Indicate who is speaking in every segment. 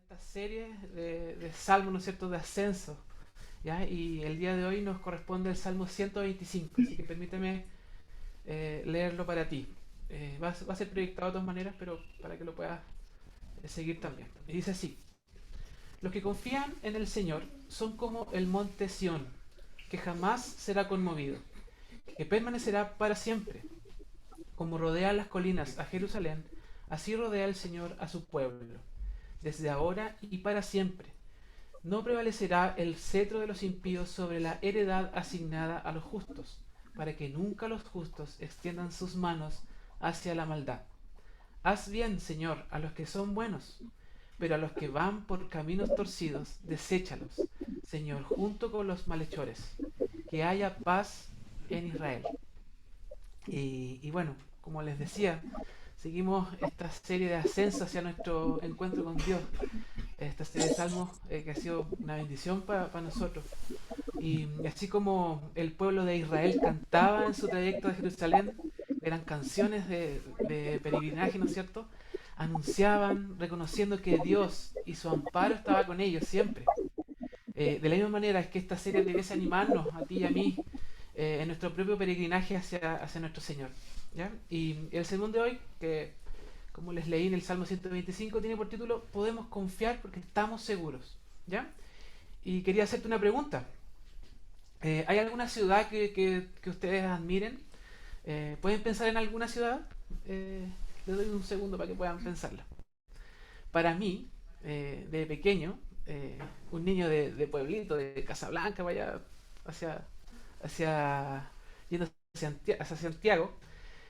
Speaker 1: esta serie de salmos, ¿no es cierto?, de ascenso, ¿ya? Y el día de hoy nos corresponde el Salmo 125, así que permíteme leerlo para ti. Va a ser proyectado de todas maneras, pero para que lo puedas seguir también. Y dice así: los que confían en el Señor son como el monte Sión, que jamás será conmovido, que permanecerá para siempre. Como rodea las colinas a Jerusalén, así rodea el Señor a su pueblo, desde ahora y para siempre. No prevalecerá el cetro de los impíos sobre la heredad asignada a los justos, para que nunca los justos extiendan sus manos hacia la maldad. Haz bien, Señor, a los que son buenos, pero a los que van por caminos torcidos, deséchalos, Señor, junto con los malhechores. Que haya paz en Israel. Y bueno, como les decía, seguimos esta serie de ascenso hacia nuestro encuentro con Dios. Esta serie de salmos que ha sido una bendición para nosotros. Y así como el pueblo de Israel cantaba en su trayecto de Jerusalén, eran canciones de peregrinaje, ¿no es cierto? Anunciaban, reconociendo que Dios y su amparo estaba con ellos siempre. De la misma manera es que esta serie debiese animarnos a ti y a mí en nuestro propio peregrinaje hacia nuestro Señor. ¿Ya? Y el sermón de hoy, que como les leí en el Salmo 125, tiene por título Podemos confiar porque estamos seguros. ¿Ya? Y quería hacerte una pregunta. ¿Hay alguna ciudad que ustedes admiren? ¿Pueden pensar en alguna ciudad? Les doy un segundo para que puedan pensarla. Para mí, de pequeño, un niño de pueblito, de Casablanca, vaya hacia, hacia, yendo hacia Santiago,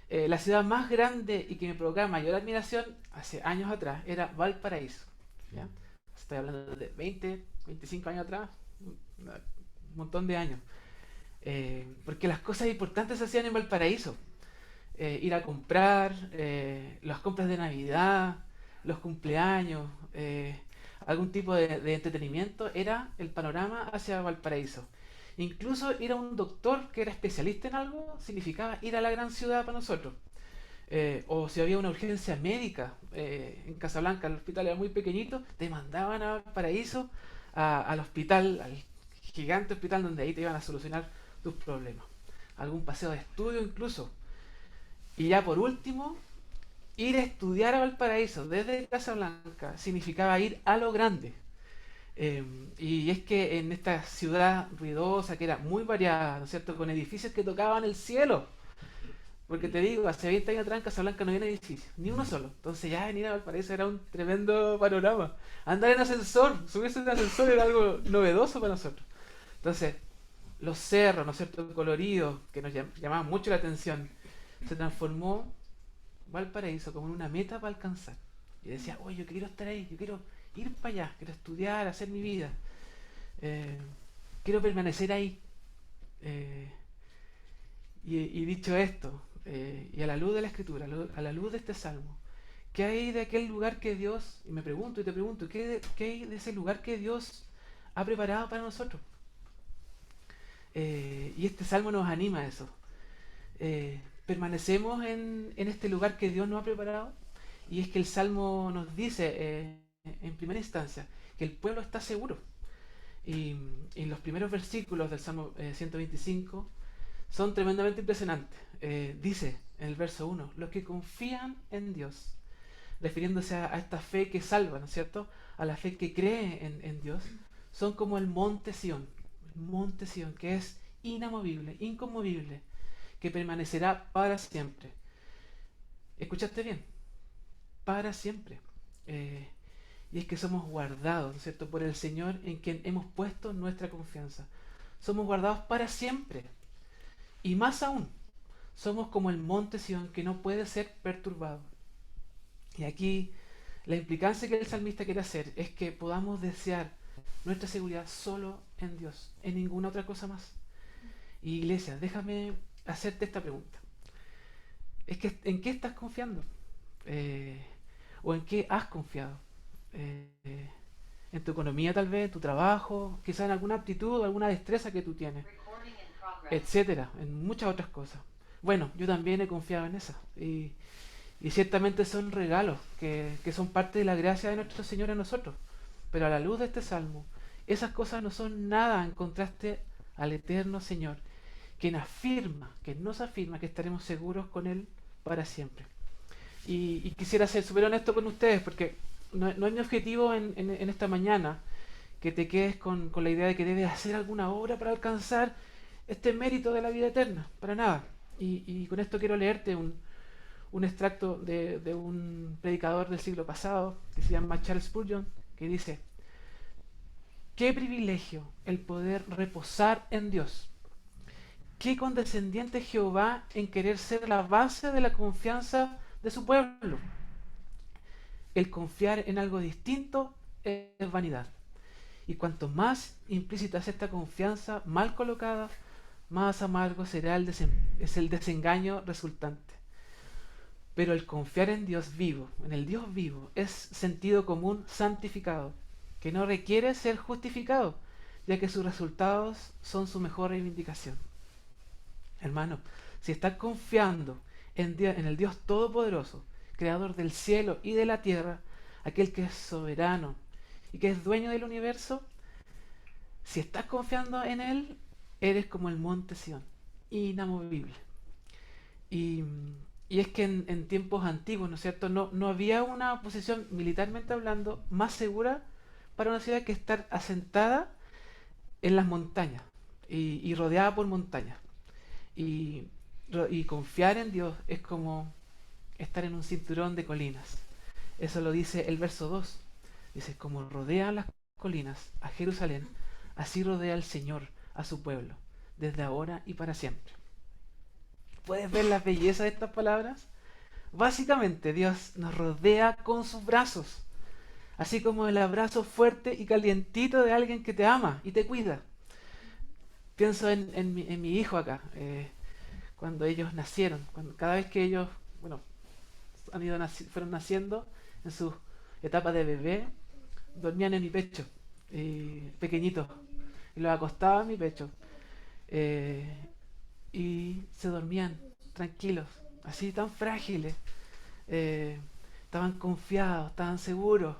Speaker 1: la ciudad más grande y que me provocaba mayor admiración hace años atrás era Valparaíso. ¿Ya? Estoy hablando de 20, 25 años atrás, un montón de años. Porque las cosas importantes se hacían en Valparaíso. Ir a comprar, las compras de Navidad, los cumpleaños, algún tipo de entretenimiento, era el panorama hacia Valparaíso. Incluso ir a un doctor que era especialista en algo significaba ir a la gran ciudad para nosotros. O si había una urgencia médica en Casablanca, el hospital era muy pequeñito, te mandaban a Valparaíso, al hospital, al gigante hospital donde ahí te iban a solucionar tus problemas. Algún paseo de estudio incluso. Y ya por último, ir a estudiar a Valparaíso desde Casablanca significaba ir a lo grande. Eh, y es que en esta ciudad ruidosa, que era muy variada, ¿no es cierto?, con edificios que tocaban el cielo. Porque te digo, hace 20 años atrás en Casablanca no había edificios, ni uno solo. Entonces ya venir a Valparaíso era un tremendo panorama. Andar en ascensor, subirse en ascensor era algo novedoso para nosotros. Entonces, los cerros, ¿no es cierto?, coloridos, que nos llamaban mucho la atención, se transformó Valparaíso como una meta para alcanzar. Y decía, oye, yo quiero estar ahí, yo quiero ir para allá, quiero estudiar, hacer mi vida, eh, quiero permanecer ahí. Eh, y dicho esto, y a la luz de la escritura, a la luz de este salmo, ¿qué hay de aquel lugar que Dios, y me pregunto y te pregunto, qué hay de ese lugar que Dios ha preparado para nosotros? Y este salmo nos anima a eso. Permanecemos en este lugar que Dios nos ha preparado, y es que el salmo nos dice en primera instancia que el pueblo está seguro. Y en los primeros versículos del Salmo 125 son tremendamente impresionantes. Dice en el verso 1, los que confían en Dios, refiriéndose a esta fe que salva, ¿no es cierto? A la fe que cree en Dios, son como el monte Sión, que es inamovible, inconmovible, que permanecerá para siempre. ¿Escuchaste bien? Para siempre. Eh, y es que somos guardados, ¿no es cierto?, por el Señor en quien hemos puesto nuestra confianza. Somos guardados para siempre. Y más aún, somos como el monte Sión que no puede ser perturbado. Y aquí la implicancia que el salmista quiere hacer es que podamos desear nuestra seguridad solo en Dios, en ninguna otra cosa más. Y iglesia, déjame hacerte esta pregunta. Es que, ¿en qué estás confiando? Eh, ¿O en qué has confiado? Eh, en tu economía tal vez, en tu trabajo, quizás en alguna aptitud o alguna destreza que tú tienes, etcétera, en muchas otras cosas. Bueno, yo también he confiado en esas y ciertamente son regalos que son parte de la gracia de nuestro Señor en nosotros. Pero a la luz de este salmo, esas cosas no son nada en contraste al eterno Señor, quien nos afirma que estaremos seguros con Él para siempre. Y quisiera ser súper honesto con ustedes, porque no es mi objetivo en esta mañana que te quedes con la idea de que debes hacer alguna obra para alcanzar este mérito de la vida eterna, para nada. Y con esto quiero leerte un extracto de un predicador del siglo pasado, que se llama Charles Spurgeon, que dice: qué privilegio el poder reposar en Dios. Qué condescendiente Jehová en querer ser la base de la confianza de su pueblo. El confiar en algo distinto es vanidad. Y cuanto más implícita es esta confianza mal colocada, más amargo será es el desengaño resultante. Pero el confiar en Dios vivo, en el Dios vivo, es sentido común santificado, que no requiere ser justificado, ya que sus resultados son su mejor reivindicación. Hermano, si estás confiando en el Dios Todopoderoso, Creador del cielo y de la tierra, aquel que es soberano y que es dueño del universo, si estás confiando en Él, eres como el monte Sión, inamovible. Y, y es que en tiempos antiguos, ¿no es cierto?, no había una posición, militarmente hablando, más segura para una ciudad que estar asentada en las montañas y rodeada por montañas. Y, y confiar en Dios es como estar en un cinturón de colinas. Eso lo dice el verso 2. Dice: como rodean las colinas a Jerusalén, así rodea el Señor a su pueblo, desde ahora y para siempre. ¿Puedes ver la belleza de estas palabras? Básicamente, Dios nos rodea con sus brazos, así como el abrazo fuerte y calientito de alguien que te ama y te cuida. Pienso en mi hijo acá, cuando ellos nacieron, cada vez que ellos, bueno, fueron naciendo en sus etapas de bebé, dormían en mi pecho, pequeñitos, y los acostaba en mi pecho, eh, y se dormían tranquilos, así tan frágiles, eh, estaban confiados, estaban seguros,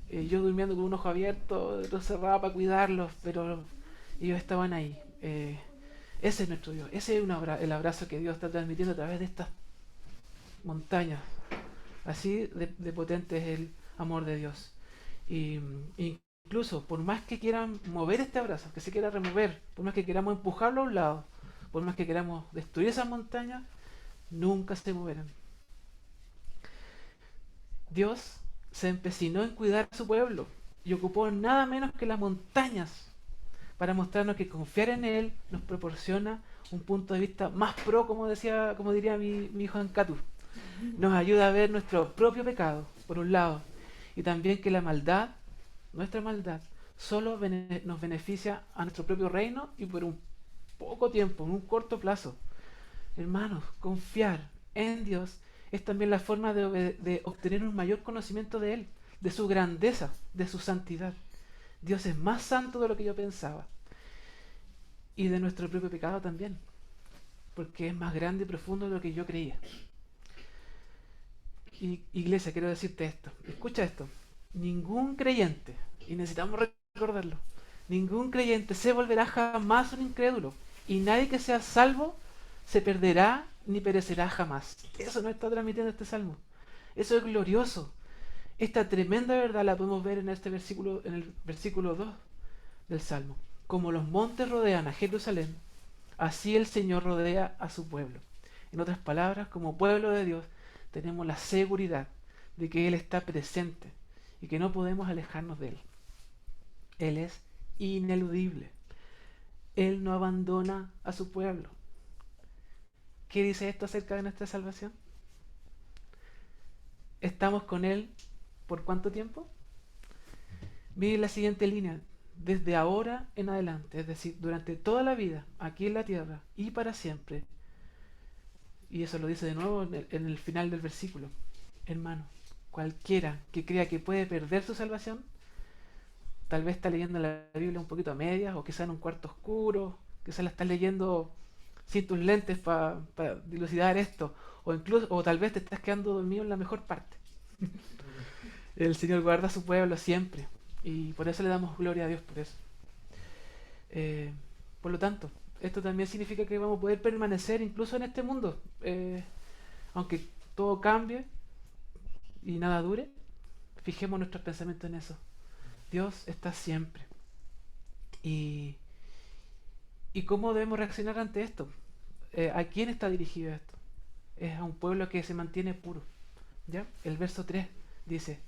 Speaker 1: y yo durmiendo con un ojo abierto, otro cerrado para cuidarlos, pero ellos estaban ahí. Ese es nuestro Dios, ese es el abrazo que Dios está transmitiendo a través de estas montañas. Así de potente es el amor de Dios. Y incluso, por más que quieran mover este abrazo, que se quiera remover, por más que queramos empujarlo a un lado, por más que queramos destruir esas montañas, nunca se moverán. Dios se empecinó en cuidar a su pueblo y ocupó nada menos que las montañas para mostrarnos que confiar en Él nos proporciona un punto de vista más pro, como diría mi hijo Ancatu. Nos ayuda a ver nuestro propio pecado, por un lado, y también que la maldad, nuestra maldad, solo nos beneficia a nuestro propio reino y por un poco tiempo, en un corto plazo. Hermanos, confiar en Dios es también la forma de obtener un mayor conocimiento de Él, de su grandeza, de su santidad. Dios es más santo de lo que yo pensaba. Y de nuestro propio pecado también, porque es más grande y profundo de lo que yo creía. Y, iglesia, quiero decirte esto, escucha esto: ningún creyente, y necesitamos recordarlo, ningún creyente se volverá jamás un incrédulo, y nadie que sea salvo se perderá ni perecerá jamás. Eso nos está transmitiendo este salmo. Eso es glorioso. Esta tremenda verdad la podemos ver en este versículo, en el versículo 2 del salmo. Como los montes rodean a Jerusalén, así el Señor rodea a su pueblo. En otras palabras, como pueblo de Dios, tenemos la seguridad de que Él está presente y que no podemos alejarnos de Él. Él es ineludible. Él no abandona a su pueblo. ¿Qué dice esto acerca de nuestra salvación? ¿Estamos con Él por cuánto tiempo? Miren la siguiente línea: desde ahora en adelante, es decir, durante toda la vida, aquí en la tierra y para siempre. Y eso lo dice de nuevo en el final del versículo. Hermano, cualquiera que crea que puede perder su salvación, tal vez está leyendo la Biblia un poquito a medias, o quizá en un cuarto oscuro, quizá la estás leyendo sin tus lentes para dilucidar esto, o incluso, o tal vez te estás quedando dormido en la mejor parte. El Señor guarda a su pueblo siempre. Y por eso le damos gloria a Dios por eso. Eh, por lo tanto, esto también significa que vamos a poder permanecer incluso en este mundo. Aunque todo cambie y nada dure, fijemos nuestros pensamientos en eso. Dios está siempre. ¿Y, y cómo debemos reaccionar ante esto? ¿A quién está dirigido esto? Es a un pueblo que se mantiene puro. ¿Ya? El verso 3 dice: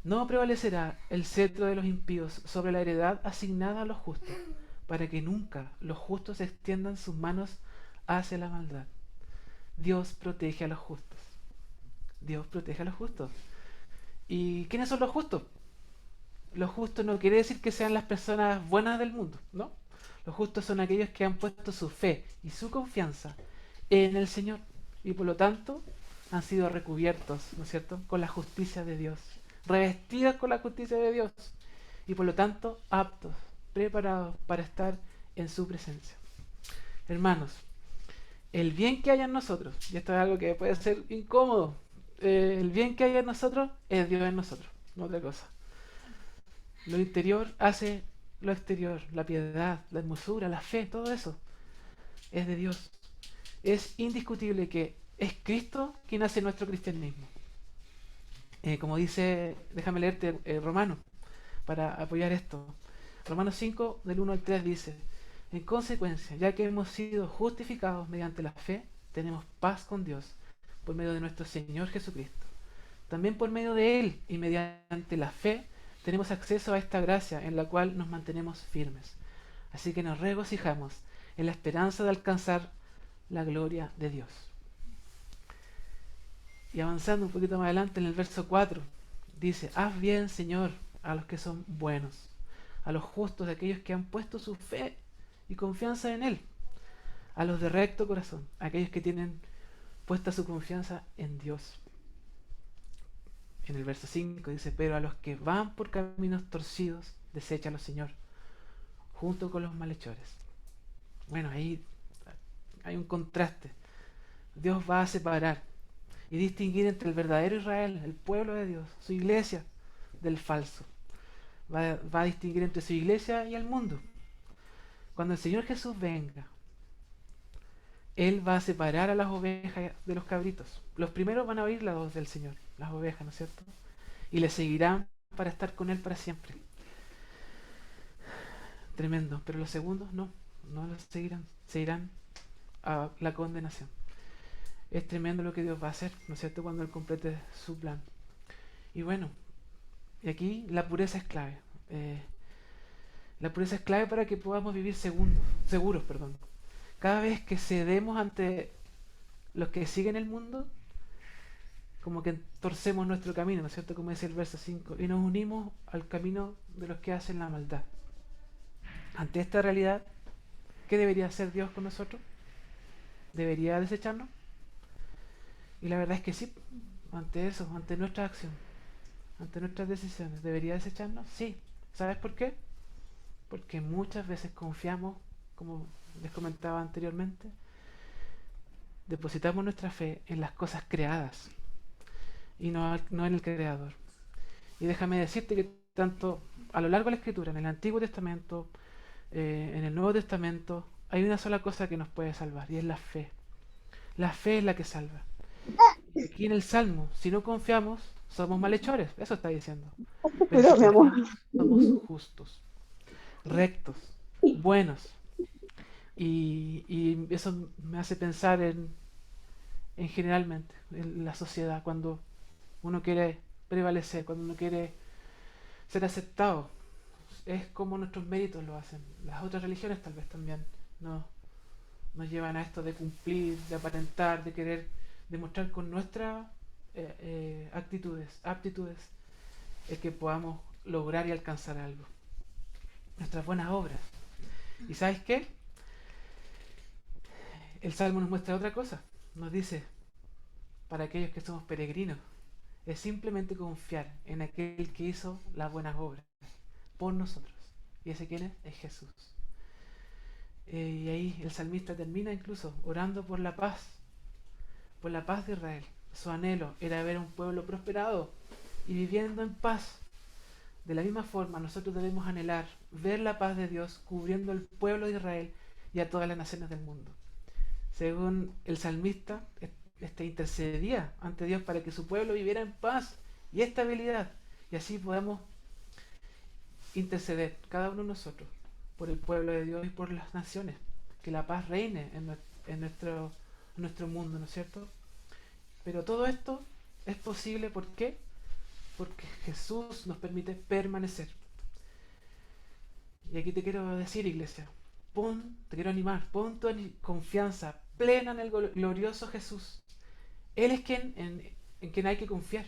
Speaker 1: no prevalecerá el cetro de los impíos sobre la heredad asignada a los justos, para que nunca los justos extiendan sus manos hacia la maldad. Dios protege a los justos. Dios protege a los justos. ¿Y quiénes son los justos? Los justos no quiere decir que sean las personas buenas del mundo, ¿no? Los justos son aquellos que han puesto su fe y su confianza en el Señor y por lo tanto han sido recubiertos, ¿no es cierto?, con la justicia de Dios, revestidos con la justicia de Dios y por lo tanto aptos, preparados para estar en su presencia. Hermanos, el bien que haya en nosotros, y esto es algo que puede ser incómodo, el bien que haya en nosotros es Dios en nosotros, no otra cosa. Lo interior hace lo exterior, la piedad, la hermosura, la fe, todo eso es de Dios. Es indiscutible que es Cristo quien hace nuestro cristianismo. Como dice, déjame leerte Romano para apoyar esto. Romanos 5, del 1 al 3 dice: en consecuencia, ya que hemos sido justificados mediante la fe, tenemos paz con Dios por medio de nuestro Señor Jesucristo. También por medio de Él y mediante la fe tenemos acceso a esta gracia en la cual nos mantenemos firmes. Así que nos regocijamos en la esperanza de alcanzar la gloria de Dios. Y avanzando un poquito más adelante en el verso 4, dice: haz bien, Señor, a los que son buenos, a los justos, de aquellos que han puesto su fe y confianza en Él, a los de recto corazón, a aquellos que tienen puesta su confianza en Dios. En el verso 5 dice: pero a los que van por caminos torcidos, deséchalos, Señor, junto con los malhechores. Bueno, ahí hay un contraste. Dios va a separar y distinguir entre el verdadero Israel, el pueblo de Dios, su iglesia, del falso. Va a distinguir entre su iglesia y el mundo. Cuando el Señor Jesús venga, Él va a separar a las ovejas de los cabritos. Los primeros van a oír la voz del Señor, las ovejas, ¿no es cierto? Y le seguirán para estar con Él para siempre. Tremendo. Pero los segundos no los seguirán. Se irán a la condenación. Es tremendo lo que Dios va a hacer, ¿no es cierto?, cuando Él complete su plan. Y bueno, y aquí la pureza es clave. La pureza es clave para que podamos vivir seguros. Cada vez que cedemos ante los que siguen el mundo, como que torcemos nuestro camino, ¿no es cierto?, como dice el verso 5, y nos unimos al camino de los que hacen la maldad. Ante esta realidad, ¿qué debería hacer Dios con nosotros? ¿Debería desecharnos? Y la verdad es que sí, ante eso, ante nuestra acción, ante nuestras decisiones, ¿debería desecharnos? Sí. ¿Sabes por qué? Porque muchas veces confiamos, como les comentaba anteriormente, depositamos nuestra fe en las cosas creadas y no en el Creador. Y déjame decirte que tanto a lo largo de la Escritura, en el Antiguo Testamento, en el Nuevo Testamento, hay una sola cosa que nos puede salvar y es la fe. La fe es la que salva. Y aquí en el Salmo, si no confiamos, somos malhechores, eso está diciendo. Pero si
Speaker 2: Pero, mi amor.
Speaker 1: confiamos, somos justos, rectos, buenos. Y eso me hace pensar en generalmente, en la sociedad, cuando uno quiere prevalecer, cuando uno quiere ser aceptado. Es como nuestros méritos lo hacen. Las otras religiones tal vez también nos llevan a esto de cumplir, de aparentar, de querer demostrar con nuestras aptitudes, el que podamos lograr y alcanzar algo. Nuestras buenas obras. ¿Y sabes qué? El Salmo nos muestra otra cosa. Nos dice, para aquellos que somos peregrinos, es simplemente confiar en aquel que hizo las buenas obras por nosotros. ¿Y ese quién es? Es Jesús. Y ahí el salmista termina incluso orando por la paz de Israel. Su anhelo era ver un pueblo prosperado, y viviendo en paz. De la misma forma, nosotros debemos anhelar ver la paz de Dios cubriendo al pueblo de Israel y a todas las naciones del mundo. Según el salmista, intercedía ante Dios para que su pueblo viviera en paz y estabilidad, y así podamos interceder cada uno de nosotros por el pueblo de Dios y por las naciones, que la paz reine en nuestro mundo, ¿no es cierto? Pero todo esto es posible, ¿por qué? Porque Jesús nos permite permanecer. Y aquí te quiero decir, iglesia, te quiero animar, pon tu confianza plena en el glorioso Jesús. Él es en quien hay que confiar.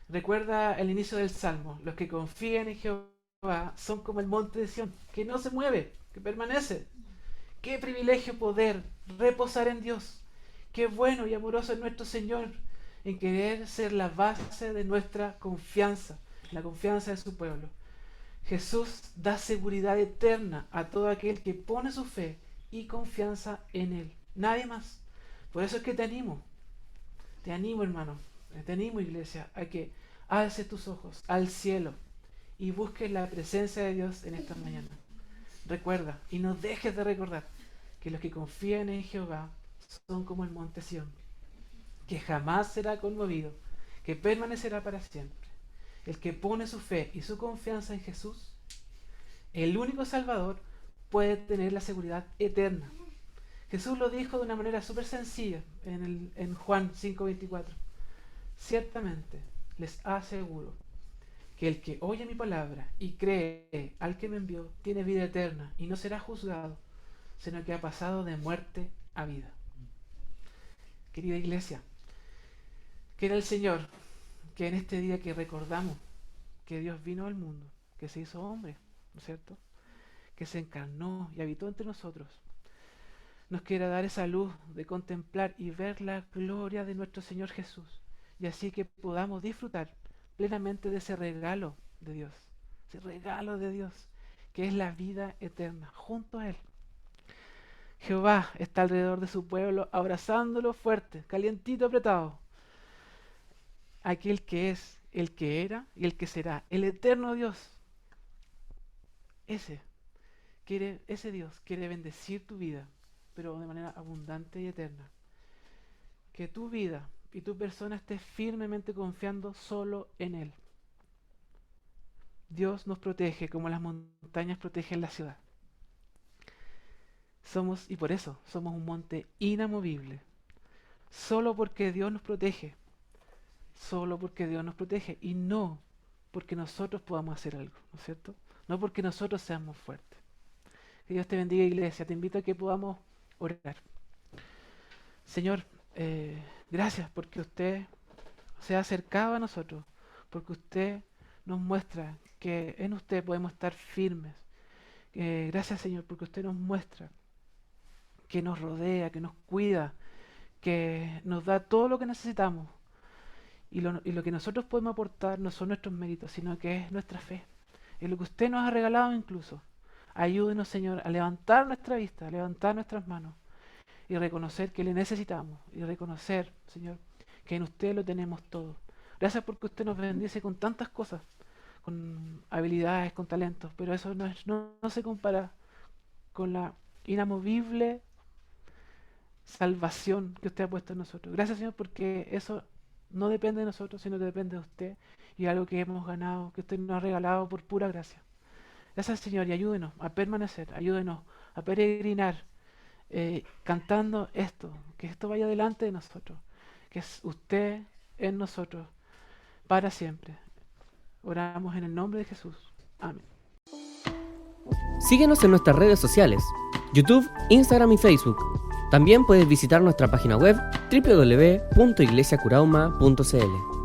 Speaker 1: Recuerda el inicio del Salmo: los que confían en Jehová son como el monte de Sión, que no se mueve, que permanece. Qué privilegio poder reposar en Dios. Qué bueno y amoroso es nuestro Señor en querer ser la base de nuestra confianza, la confianza de su pueblo. Jesús da seguridad eterna a todo aquel que pone su fe y confianza en Él. Nadie más. Por eso es que te animo, hermano, te animo, iglesia, a que alces tus ojos al cielo y busques la presencia de Dios en esta mañana. Recuerda, y no dejes de recordar, que los que confían en Jehová son como el monte Sión, que jamás será conmovido, que permanecerá para siempre. El que pone su fe y su confianza en Jesús, el único Salvador, puede tener la seguridad eterna. Jesús lo dijo de una manera súper sencilla en Juan 5:24. Ciertamente les aseguro que el que oye mi palabra y cree al que me envió tiene vida eterna y no será juzgado, sino que ha pasado de muerte a vida. Querida iglesia, quiera el Señor que en este día que recordamos que Dios vino al mundo, que se hizo hombre, ¿no es cierto?, que se encarnó y habitó entre nosotros, nos quiera dar esa luz de contemplar y ver la gloria de nuestro Señor Jesús, y así que podamos disfrutar plenamente de ese regalo de Dios, que es la vida eterna junto a Él. Jehová está alrededor de su pueblo, abrazándolo fuerte, calientito, apretado. Aquel que es, el que era y el que será, el eterno Dios. Ese Dios quiere bendecir tu vida, pero de manera abundante y eterna. Que tu vida y tu persona estés firmemente confiando solo en Él. Dios nos protege como las montañas protegen la ciudad. Y por eso somos un monte inamovible. Solo porque Dios nos protege. Y no porque nosotros podamos hacer algo, ¿no es cierto? No porque nosotros seamos fuertes. Que Dios te bendiga, iglesia. Te invito a que podamos orar. Señor, gracias porque usted se ha acercado a nosotros, porque usted nos muestra que en usted podemos estar firmes. Gracias, Señor, porque usted nos muestra que nos rodea, que nos cuida, que nos da todo lo que necesitamos. Y lo que nosotros podemos aportar no son nuestros méritos, sino que es nuestra fe. Es lo que usted nos ha regalado incluso. Ayúdenos, Señor, a levantar nuestra vista, a levantar nuestras manos y reconocer que le necesitamos. Y reconocer, Señor, que en usted lo tenemos todo. Gracias porque usted nos bendice con tantas cosas, con habilidades, con talentos, pero eso no se compara con la inamovible salvación que usted ha puesto en nosotros. Gracias, Señor, porque eso no depende de nosotros, sino que depende de usted y algo que hemos ganado, que usted nos ha regalado por pura gracia. Gracias, Señor, y ayúdenos a permanecer, ayúdenos a peregrinar cantando esto, que esto vaya delante de nosotros, que es usted en nosotros para siempre. Oramos en el nombre de Jesús. Amén.
Speaker 2: Síguenos en nuestras redes sociales, YouTube, Instagram y Facebook. También puedes visitar nuestra página web www.iglesiacurauma.cl.